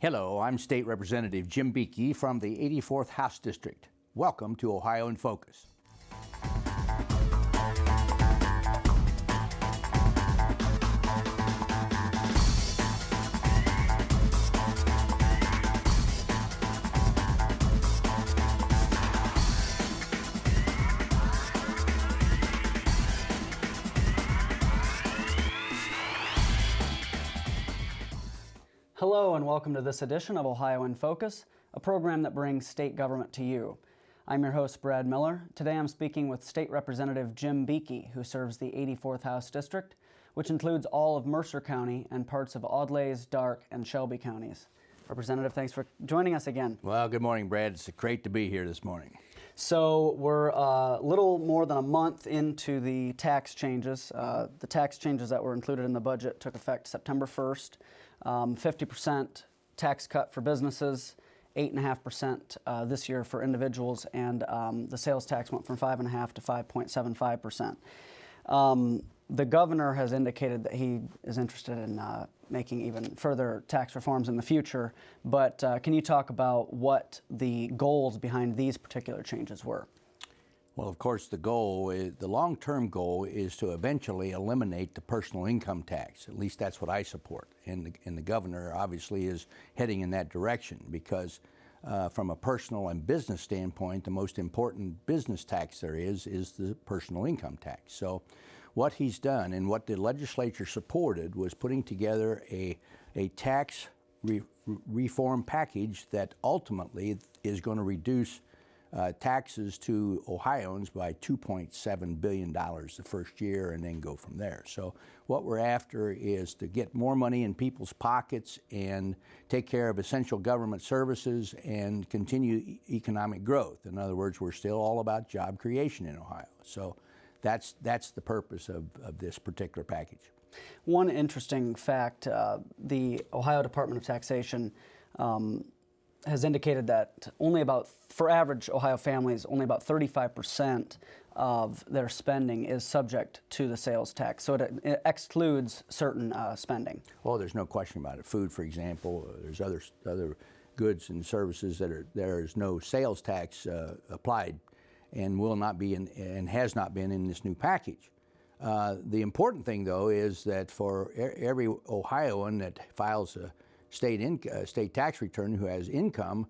Hello, I'm State Representative Jim Buchy from the 84th House District. Welcome to Ohio in Focus. Hello and welcome to this edition of Ohio in Focus, a program that brings state government to you. I'm your host, Brad Miller. Today I'm speaking with State Representative Jim Buchy, who serves the 84th House District, which includes all of Mercer County and parts of Audelaize, Darke, and Shelby counties. Representative, thanks for joining us again. Well, good morning, Brad. It's great to be here this morning. So we're a little more than a month into the tax changes. The tax changes that were included in the budget took effect September 1st. 50% tax cut for businesses, 8.5% this year for individuals, and the sales tax went from 5.5% to 5.75%. The governor has indicated that he is interested in making even further tax reforms in the future, but can you talk about what the goals behind these particular changes were? Well, of course, the long-term goal is to eventually eliminate the personal income tax. At least that's what I support. And the governor obviously is heading in that direction because from a personal and business standpoint, the most important business tax there is the personal income tax. So what he's done and what the legislature supported was putting together a tax reform package that ultimately is going to reduce taxes to Ohioans by $2.7 billion the first year and then go from there. So what we're after is to get more money in people's pockets and take care of essential government services and continue economic growth. In other words, we're still all about job creation in Ohio. So that's the purpose of this particular package. One interesting fact, the Ohio Department of Taxation has indicated that for average Ohio families, only about 35% of their spending is subject to the sales tax. So it excludes certain spending. Oh, there's no question about it. Food, for example, there's other goods and services that there is no sales tax applied and will not be and has not been in this new package. The important thing, though, is that for every Ohioan that files a state tax return who has income,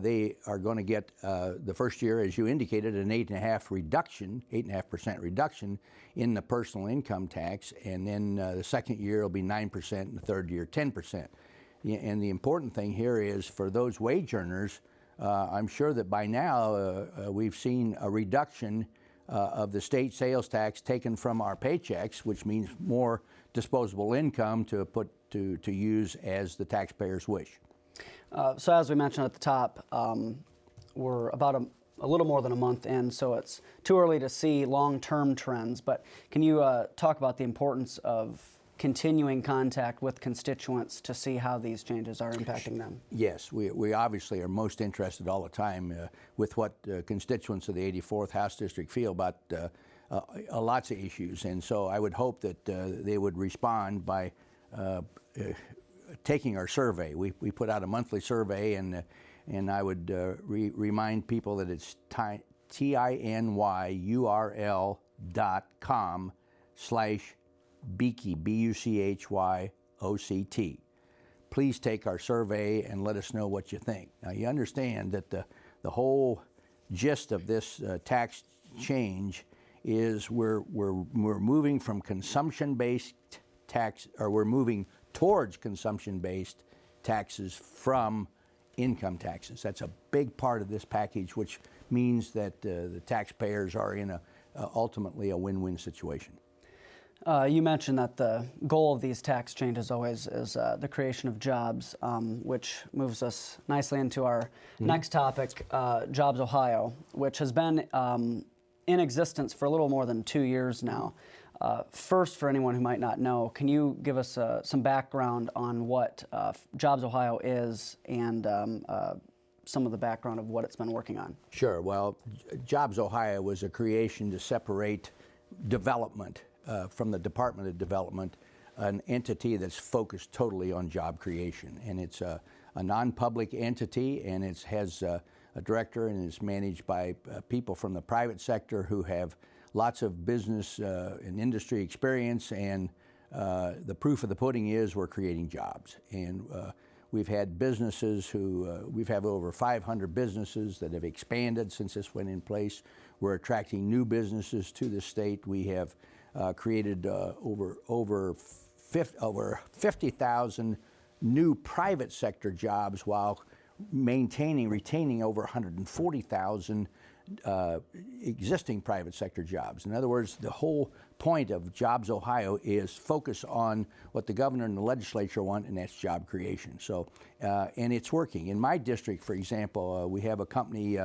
they are going to get the first year, as you indicated, an 8.5% reduction in the personal income tax, and then the second year will be 9%, and the third year 10%. And the important thing here is for those wage earners, I'm sure that by now we've seen a reduction of the state sales tax taken from our paychecks, which means more disposable income to use as the taxpayers wish. So as we mentioned at the top, we're about a little more than a month in, so it's too early to see long-term trends, but can you talk about the importance of continuing contact with constituents to see how these changes are impacting them? Yes, we obviously are most interested all the time with what constituents of the 84th House District feel about lots of issues, and so I would hope that they would respond by taking our survey. We put out a monthly survey, and I would remind people that it's tinyurl.com/Buchy, BUCHYOCT. Please take our survey and let us know what you think. Now, you understand that the whole gist of this tax change is we're moving from consumption-based tax, or we're moving towards consumption-based taxes from income taxes. That's a big part of this package, which means that the taxpayers are in ultimately a win-win situation. You mentioned that the goal of these tax changes always is the creation of jobs, which moves us nicely into our next topic, JobsOhio, which has been in existence for a little more than 2 years now. First, for anyone who might not know, can you give us some background on what JobsOhio is and some of the background of what it's been working on? Sure. Well, JobsOhio was a creation to separate development from the Department of Development an entity that's focused totally on job creation, and it's a non-public entity, and it has a director, and is managed by people from the private sector who have lots of business and industry experience, and the proof of the pudding is we're creating jobs. And we've had businesses we've had over 500 businesses that have expanded since this went in place. We're attracting new businesses to the state. We have created over 50,000 new private sector jobs while retaining over 140,000 existing private sector jobs. In other words, the whole point of Jobs Ohio is focus on what the governor and the legislature want, and that's job creation. So, and it's working. In my district, for example, we have a company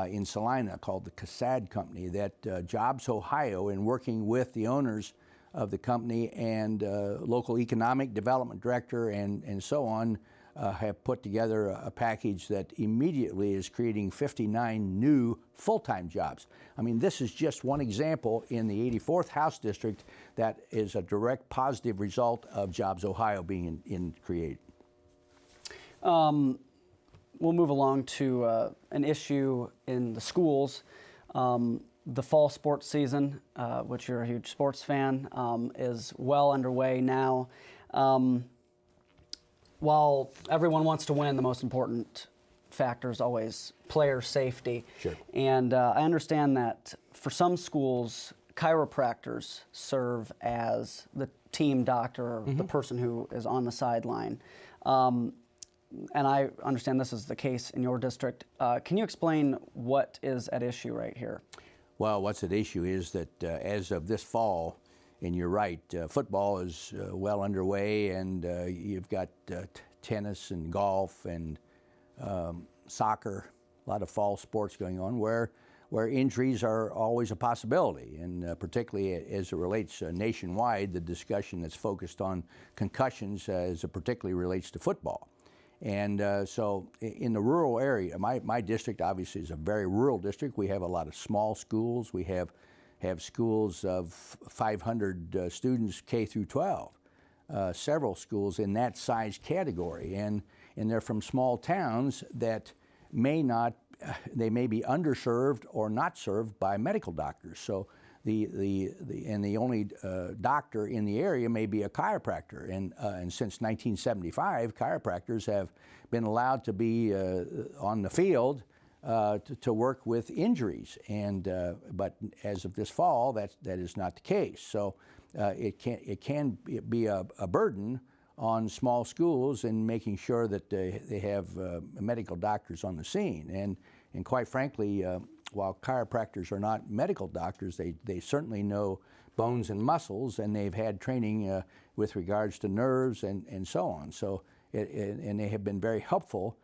in Salina called the Cassad Company that Jobs Ohio, in working with the owners of the company and local economic development director and so on, have put together a package that immediately is creating 59 new full-time jobs. I mean, this is just one example in the 84th House District that is a direct positive result of Jobs Ohio being created. We'll move along to an issue in the schools. The fall sports season, which you're a huge sports fan, is well underway now. While everyone wants to win, the most important factor is always player safety. Sure. And I understand that for some schools, chiropractors serve as the team doctor, or the person who is on the sideline. And I understand this is the case in your district. Can you explain what is at issue right here? Well, what's at issue is that as of this fall, and you're right, football is well underway, and you've got tennis and golf and soccer, a lot of fall sports going on where injuries are always a possibility, and particularly as it relates nationwide, the discussion that's focused on concussions as it particularly relates to football. And so in the rural area, my district obviously is a very rural district. We have a lot of small schools. We have schools of 500 students K through 12, several schools in that size category, and they're from small towns that may be underserved or not served by medical doctors. So the only doctor in the area may be a chiropractor, and since 1975, chiropractors have been allowed to be on the field to work with injuries, but as of this fall, that is not the case. So it can be a burden on small schools in making sure that they have medical doctors on the scene. And quite frankly, while chiropractors are not medical doctors, they certainly know bones and muscles, and they've had training with regards to nerves and so on. So and they have been very helpful.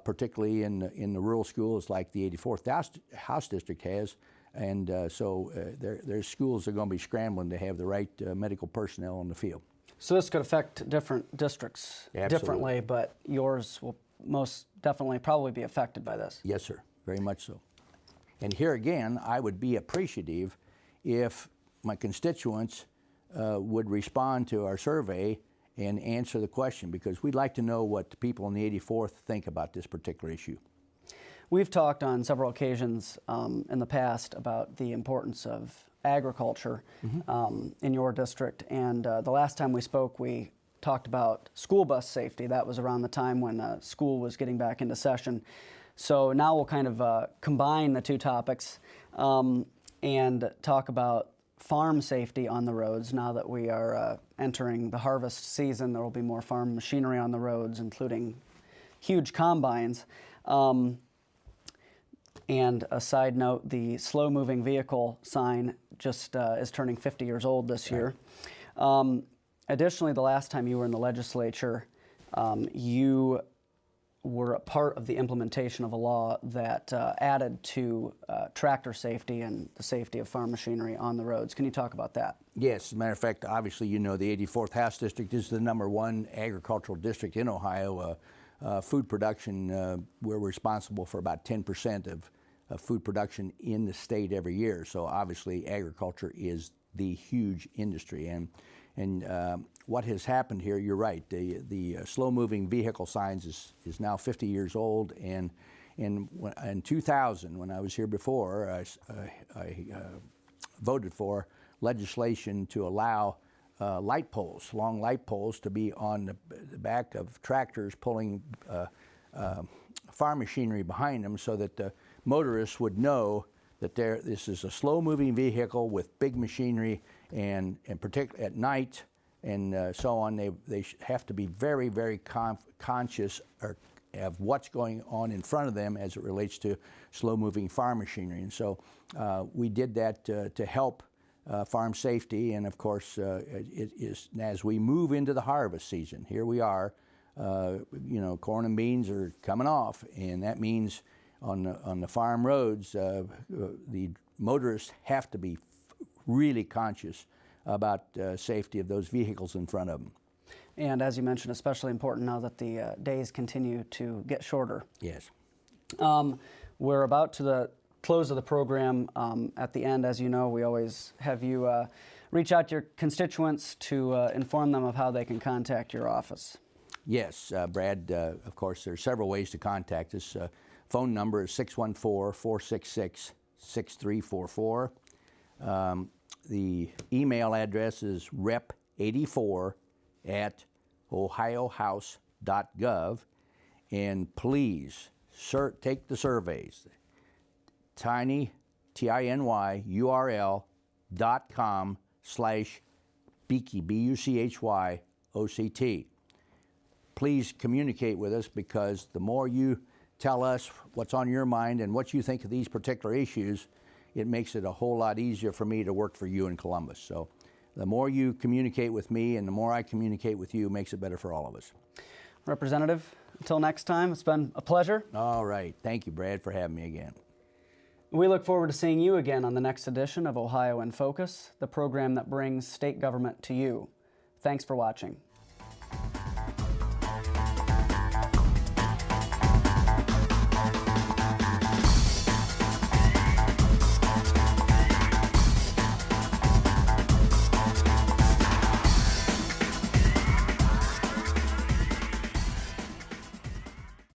Particularly in the rural schools like the 84th House District has, and so their schools are going to be scrambling to have the right medical personnel on the field. So this could affect different districts differently, but yours will most definitely probably be affected by this. Yes, sir, very much so. And here again, I would be appreciative if my constituents would respond to our survey and answer the question, because we'd like to know what the people in the 84th think about this particular issue. We've talked on several occasions in the past about the importance of agriculture in your district, and the last time we spoke, we talked about school bus safety. That was around the time when school was getting back into session. So now we'll kind of combine the two topics and talk about farm safety on the roads. Now that we are entering the harvest season, there will be more farm machinery on the roads, including huge combines. And a side note, the slow-moving vehicle sign just is turning 50 years old this year. Additionally, the last time you were in the legislature, you were a part of the implementation of a law that added to tractor safety and the safety of farm machinery on the roads. Can you talk about that? Yes, as a matter of fact, obviously you know the 84th House District is the #1 agricultural district in Ohio. Food production, we're responsible for about 10% of food production in the state every year. So obviously agriculture is the huge industry. And what has happened here, you're right, the slow-moving vehicle signs is now 50 years old, and in 2000, when I was here before, I voted for legislation to allow light poles, long light poles, to be on the back of tractors pulling farm machinery behind them, so that the motorists would know that this is a slow-moving vehicle with big machinery, and particularly at night and so on, they have to be very, very conscious of what's going on in front of them as it relates to slow-moving farm machinery. And so we did that to help farm safety, and of course, it is, as we move into the harvest season, here we are, you know, corn and beans are coming off, and that means on the farm roads, the motorists have to be really conscious about safety of those vehicles in front of them. And as you mentioned, especially important now that the days continue to get shorter. Yes. We're about to the close of the program. At the end, as you know, we always have you reach out to your constituents to inform them of how they can contact your office. Yes, Brad, of course, there are several ways to contact us. Phone number is 614-466-6344. The email address is rep84@ohiohouse.gov. And please take the surveys. Tiny, T-I-N-Y, URL.com/Buchy, B-U-C-H-Y-O-C-T. Please communicate with us, because the more you tell us what's on your mind and what you think of these particular issues, it makes it a whole lot easier for me to work for you in Columbus. So the more you communicate with me and the more I communicate with you, makes it better for all of us. Representative, until next time, it's been a pleasure. All right. Thank you, Brad, for having me again. We look forward to seeing you again on the next edition of Ohio in Focus, the program that brings state government to you. Thanks for watching.